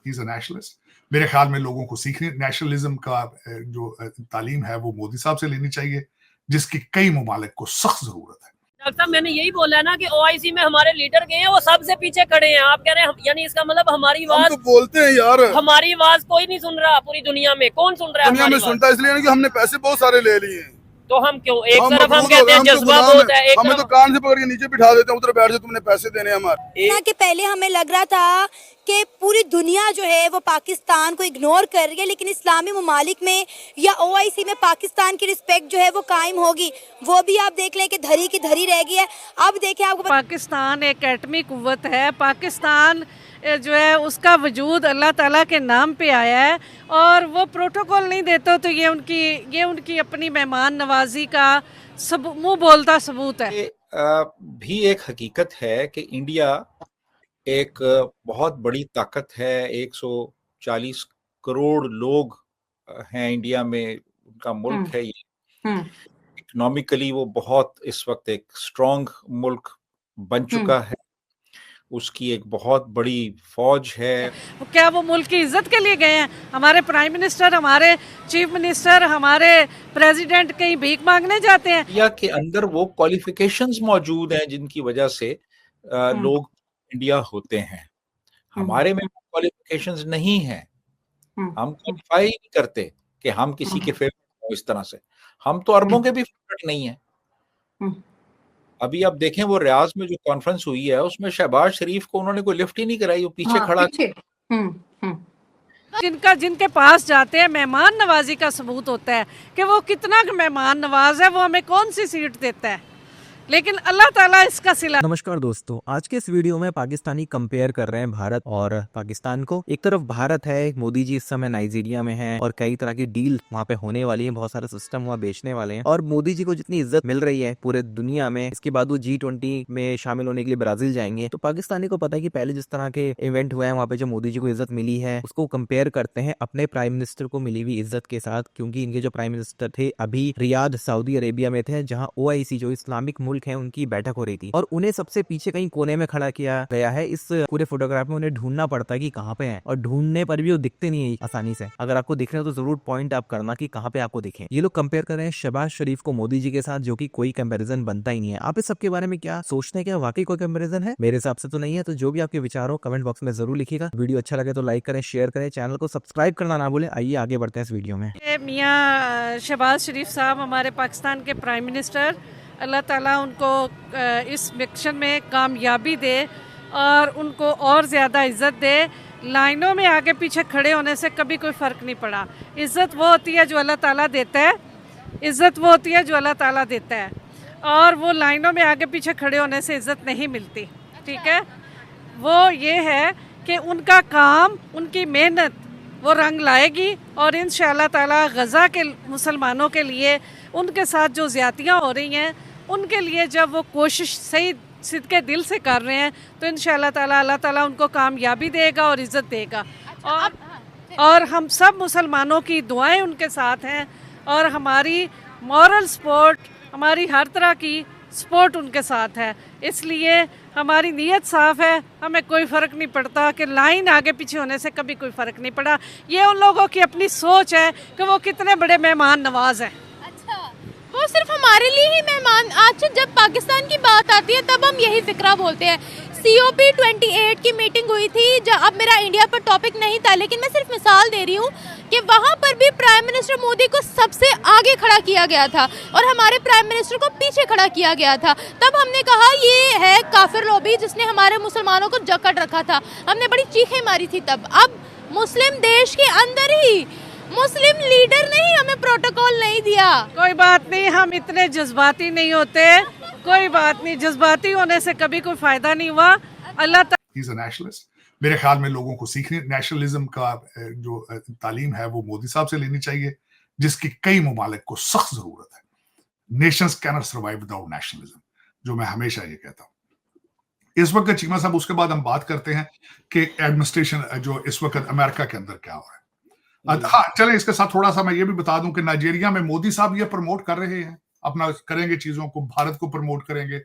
He is a nationalist. मेरे ख्याल में लोगों को सीखने नेशनलिज्म का जो तालीम है वो मोदी साहब से लेनी चाहिए, जिसकी कई ममालिक को सख्त जरूरत है। डॉक्टर साहब, मैंने यही बोला है ना कि ओआईसी में हमारे लीडर गए हैं, वो सबसे पीछे खड़े हैं। आप कह रहे हैं यानी इसका मतलब हमारी आवाज तो बोलते हैं यार, हमारी आवाज कोई नहीं सुन रहा पूरी दुनिया में। कौन सुन रहा है? दुनिया में सुनता है इसलिए कि हमने पैसे बहुत सारे ले लिए हैं। तो हम क्यों एक तरफ हम कहते हैं जज्बा बहुत है, एक हमें तो कान से पकड़ के नीचे बिठा देते हैं, उधर बैठ जाओ, तुमने पैसे देने हमारे। कि पहले हमें लग रहा था कि पूरी दुनिया जो है वो पाकिस्तान को इग्नोर कर रही है, लेकिन इस्लामी ममालिक में या ओआईसी में पाकिस्तान की रिस्पेक्ट जो है वो कायम होगी। वो भी आप देख लें कि धरी की धरी रह गई है। अब देखें आपको पाकिस्तान एक एटमी कुव्वत है। पाकिस्तान जो है उसका वजूद अल्लाह ताला के नाम पे आया है, और वो प्रोटोकॉल नहीं देते तो ये उनकी अपनी मेहमान नवाजी का मुंह बोलता सबूत है। भी एक हकीकत है कि इंडिया एक बहुत बड़ी ताकत है। 140 करोड़ लोग हैं इंडिया में, उनका मुल्क है ये। इकोनॉमिकली वो बहुत इस वक्त एक स्ट्रॉन्ग मुल्क बन चुका है, उसकी एक बहुत बड़ी फौज है। क्या वो मुल्क की इज्जत के लिए गए हैं? हमारे प्राइम मिनिस्टर, हमारे चीफ मिनिस्टर, हमारे प्रेसिडेंट कहीं भीख मांगने जाते हैं? इंडिया के अंदर वो क्वालिफिकेशंस मौजूद हैं जिनकी वजह से लोग इंडिया होते हैं। हमारे में क्वालिफिकेशंस नहीं है, हम क्वालिफाई नहीं करते कि हम किसी के फेवरेट हो। इस तरह से हम तो अरबों के भी फेवरेट नहीं है। अभी आप देखें वो रियाज में जो कॉन्फ्रेंस हुई है उसमें शहबाज शरीफ को उन्होंने कोई लिफ्ट ही नहीं कराई, वो पीछे खड़ा। जिनके पास जाते हैं मेहमान नवाजी का सबूत होता है कि वो कितना मेहमान नवाज है, वो हमें कौन सी सीट देता है, लेकिन अल्लाह ताला इसका सिला। नमस्कार दोस्तों, आज के इस वीडियो में पाकिस्तानी कंपेयर कर रहे हैं भारत और पाकिस्तान को। एक तरफ भारत है, मोदी जी इस समय नाइजीरिया में हैं और कई तरह की डील वहाँ पे होने वाली है, बहुत सारे सिस्टम वहाँ बेचने वाले हैं, और मोदी जी को जितनी इज्जत मिल रही है पूरे दुनिया में, इसके बाद वो G20 में शामिल होने के लिए ब्राजील जाएंगे। तो पाकिस्तानी को पता है कि पहले जिस तरह के इवेंट हुए हैं वहाँ पे जो मोदी जी को इज्जत मिली है उसको कंपेयर करते हैं अपने प्राइम मिनिस्टर को मिली हुई इज्जत के साथ, क्योंकि इनके जो प्राइम मिनिस्टर थे अभी रियाद सऊदी अरेबिया में थे, जहाँ OIC जो इस्लामिक मुल्क है उनकी बैठक हो रही थी, और उन्हें सबसे पीछे कहीं कोने में खड़ा किया गया है। इस पूरे फोटोग्राफ में उन्हें ढूंढना पड़ता है कि कहाँ पे हैं, और ढूंढने पर भी वो दिखते नहीं है आसानी से। अगर आपको दिख रहे हो तो जरूर पॉइंट आप करना कि कहाँ पे आपको दिखे। ये लोग कंपेयर कर रहे हैं शहबाज शरीफ को मोदी जी के साथ, जो कि कोई कंपैरिजन बनता ही नहीं है। आप इस सबके बारे में क्या सोचते हैं? क्या वाकई कोई कंपैरिजन है? मेरे हिसाब से तो नहीं है। तो जो भी आपके विचार हो कमेंट बॉक्स में जरूर लिखिएगा। वीडियो अच्छा लगे तो लाइक करें, शेयर करें, चैनल को सब्सक्राइब करना ना भूलें। आइए आगे बढ़ते हैं इस वीडियो में। मियां शहबाज शरीफ साहब हमारे पाकिस्तान के प्राइम मिनिस्टर, अल्लाह ताला उनको इस मिशन में कामयाबी दे और उनको और ज़्यादा इज़्ज़त दे। लाइनों में आगे पीछे खड़े होने से कभी कोई फ़र्क नहीं पड़ा। इज़्ज़त वो होती है जो अल्लाह ताला देता है, इज़्ज़त वो होती है जो अल्लाह ताला देता है, और वो लाइनों में आगे पीछे खड़े होने से इज़्ज़त नहीं मिलती। ठीक है, वो ये है कि उनका काम, उनकी मेहनत वो रंग लाएगी, और इंशाअल्लाह ताला गज़ा के मुसलमानों के लिए उनके साथ जो ज़्यादतियाँ हो रही हैं उनके लिए जब वो कोशिश सही सिद्के दिल से कर रहे हैं तो इंशाअल्लाह ताला अल्लाह ताला उनको कामयाबी देगा और इज़्ज़त देगा। और हम सब मुसलमानों की दुआएं उनके साथ हैं, और हमारी मॉरल सपोर्ट, हमारी हर तरह की सपोर्ट उनके साथ है। इसलिए हमारी नीयत साफ़ है, हमें कोई फ़र्क नहीं पड़ता कि लाइन आगे पीछे होने से कभी कोई फ़र्क नहीं पड़ा। ये उन लोगों की अपनी सोच है कि वो कितने बड़े मेहमान नवाज हैं। अच्छा, वो सिर्फ हमारे लिए ही मेहमान। आज जब पाकिस्तान की बात आती है तब हम यही ज़िक्र बोलते हैं। COP28 की मीटिंग हुई थी, अब मेरा इंडिया पर टॉपिक नहीं था, लेकिन मैं सिर्फ मिसाल दे रही हूँ कि वहाँ पर भी प्राइम मिनिस्टर मोदी को सबसे आगे खड़ा किया गया था और हमारे प्राइम मिनिस्टर को पीछे खड़ा किया गया था। तब हमने कहा ये है काफिर लॉबी जिसने हमारे मुसलमानों को जकड़ रखा था, हमने बड़ी चीखें मारी थी तब। अब मुस्लिम देश के अंदर ही मुस्लिम लीडर ने ही हमें प्रोटोकॉल नहीं दिया। कोई बात नहीं, हम इतने जज्बाती नहीं होते, कोई बात नहीं, जज्बाती होने से कभी कोई फायदा नहीं हुआ। अल्लाह ही इज अ नेशनलिस्ट। मेरे ख्याल में लोगों को सीखने नेशनलिज्म का जो तालीम है वो मोदी साहब से लेनी चाहिए, जिसकी कई ममालिक को सख्त जरूरत है। Nations can not survive without nationalism, जो मैं हमेशा ये कहता हूँ। इस वक्त चीमा साहब, उसके बाद हम बात करते हैं कि एडमिनिस्ट्रेशन जो इस वक्त अमेरिका के अंदर क्या हो रहा है। हाँ, चलें इसके साथ थोड़ा सा मैं ये भी बता दूं कि नाइजीरिया में मोदी साहब ये प्रमोट कर रहे हैं, अपना करेंगे चीजों को, भारत को प्रमोट करेंगे,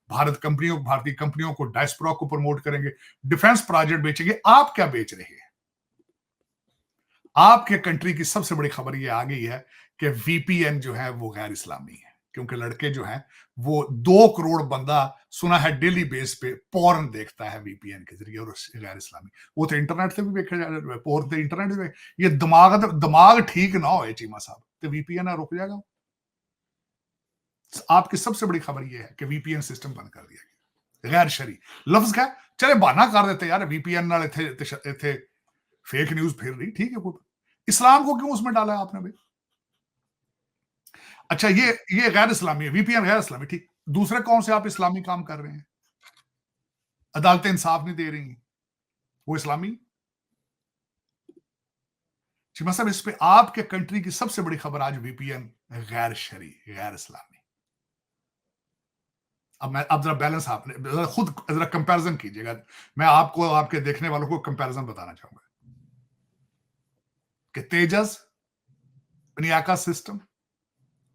भारतीय कंपनियों को, डायस्पोरा को प्रमोट करेंगे, डिफेंस प्रोजेक्ट बेचेंगे। आप क्या बेच रहे हैं? आपके कंट्री की सबसे बड़ी खबर ये आ गई है कि वीपीएन जो है वो गैर इस्लामी है, क्योंकि लड़के जो हैं वो 2 करोड़ बंदा सुना है डेली बेस पे पॉर्न देखता है वीपीएन के जरिए, और गैर इस्लामी वो तो इंटरनेट से भी देखा जा रहा है, पॉर्न तो इंटरनेट से ये दिमाग ठीक ना हो चीमा साहब तो वीपीएन रुक जाएगा। आपकी सबसे बड़ी खबर ये है कि वीपीएन सिस्टम बंद कर दिया गया, गैर शरी लफ्ज का चले बहाना कर देते यार वीपीएन नाल इथे फेक न्यूज फिर रही, ठीक है, कोई इस्लाम को क्यों उसमें डाला है आपने भाई? अच्छा ये गैर इस्लामी है, वीपीएन गैर इस्लामी, ठीक, दूसरे कौन से आप इस्लामी काम कर रहे हैं? अदालतें इंसाफ नहीं दे रही, वो इस्लामी? चीमा साहब इस पे आपके कंट्री की सबसे बड़ी खबर आज वीपीएन गैर शरी, गैर इस्लामी। अब जरा बैलेंस आपने खुद जरा कंपैरिजन कीजिएगा, मैं आपको आपके देखने वालों को कंपैरिजन बताना चाहूंगा कि तेजस बनियाका system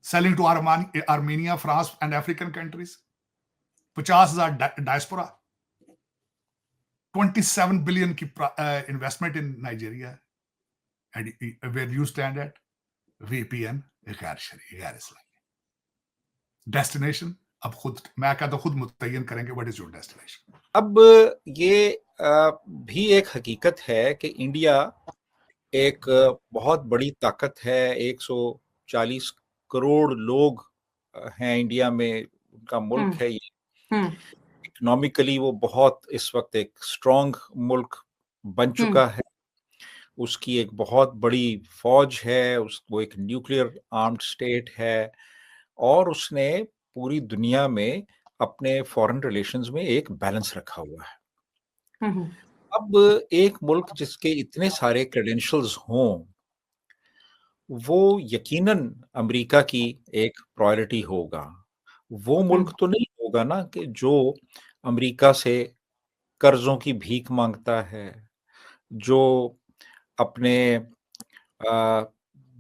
selling to Armenia, France and African countries, 50,000 diaspora, 27 billion की investment in Nigeria, and where you stand at VPN गैर शरी, गैर इस्लामी डेस्टिनेशन। अब खुद मैं कहता हूं खुद मुतय्यन करेंगे व्हाट इज योर डेस्टिनेशन। अब ये भी एक हकीकत है कि इंडिया एक बहुत बड़ी ताकत है, 140 करोड़ लोग हैं इंडिया में, उनका मुल्क है ये, इकोनॉमिकली वो बहुत इस वक्त एक स्ट्रॉन्ग मुल्क बन चुका है, उसकी एक बहुत बड़ी फौज है, वो एक न्यूक्लियर आर्म्ड स्टेट है, और उसने पूरी दुनिया में अपने फॉरेन रिलेशंस में एक बैलेंस रखा हुआ है। अब एक मुल्क जिसके इतने सारे क्रेडेंशियल्स हों, वो यकीनन अमेरिका की एक प्रायोरिटी होगा। वो मुल्क तो नहीं होगा ना कि जो अमेरिका से कर्जों की भीख मांगता है, जो अपने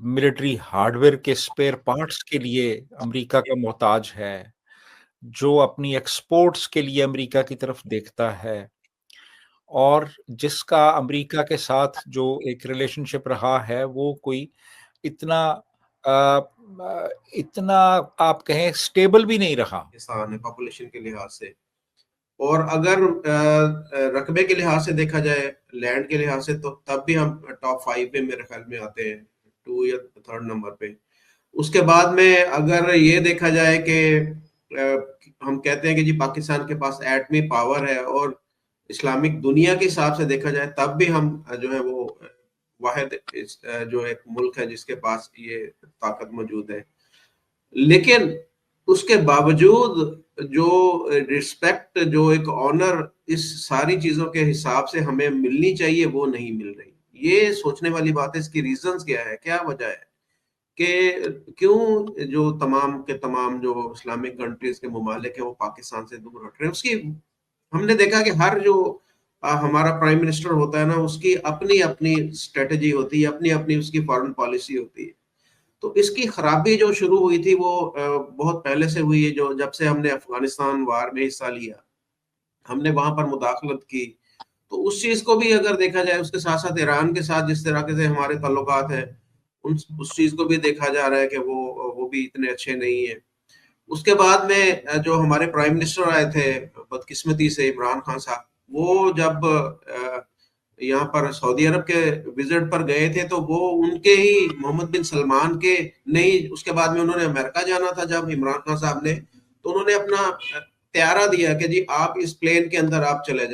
मिलिट्री हार्डवेयर के स्पेयर पार्ट्स के लिए अमेरिका का मोहताज है, जो अपनी एक्सपोर्ट्स के लिए अमेरिका की तरफ देखता है, और जिसका अमेरिका के साथ जो एक रिलेशनशिप रहा है वो कोई इतना आप कहें स्टेबल भी नहीं रहा। पाकिस्तान है पॉपुलेशन के लिहाज से, और अगर रकबे के लिहाज से देखा जाए, लैंड के लिहाज से, तो तब भी हम टॉप 5 में मेरे ख्याल में आते हैं, 2 या 3rd नंबर पे। उसके बाद में अगर ये देखा जाए कि हम कहते हैं कि जी पाकिस्तान के पास एटमी पावर है, और इस्लामिक दुनिया के हिसाब से देखा जाए तब भी हम जो है वो वाहिद जो एक मुल्क है जिसके पास ये ताकत मौजूद है। लेकिन उसके बावजूद जो रिस्पेक्ट, जो एक ऑनर इस सारी चीजों के हिसाब से हमें मिलनी चाहिए वो नहीं मिल रही। ये सोचने वाली बात है। इसकी रीजंस क्या है, क्या वजह है कि क्यों जो तमाम के तमाम जो इस्लामिक कंट्रीज के ममालिक है वो पाकिस्तान से दूर हट रहे हैं। उसकी हमने देखा कि हर जो हमारा प्राइम मिनिस्टर होता है ना, उसकी अपनी अपनी स्ट्रेटजी होती है, अपनी अपनी उसकी फॉरेन पॉलिसी होती है। तो इसकी खराबी जो शुरू हुई थी वो बहुत पहले से हुई है। जो जब से हमने अफगानिस्तान वार में हिस्सा लिया, हमने वहां पर मुदाखलत की, तो उस चीज को भी अगर देखा जाए, उसके साथ साथ ईरान के साथ जिस तरह से हमारे ताल्लुकात हैं, उस चीज को भी देखा जा रहा है कि वो भी इतने अच्छे नहीं है। उसके बाद में जो हमारे प्राइम मिनिस्टर आए थे बदकिस्मती से, इमरान खान साहब, वो जब यहाँ पर सऊदी अरब के विजिट पर गए थे, तो वो उनके ही मोहम्मद बिन सलमान के नहीं, उसके बाद में उन्होंने अमेरिका जाना था जब इमरान खान साहब ने, तो उन्होंने अपना त्यारा दिया कि जी आप इस प्लेन के अंदर आप चले जाए।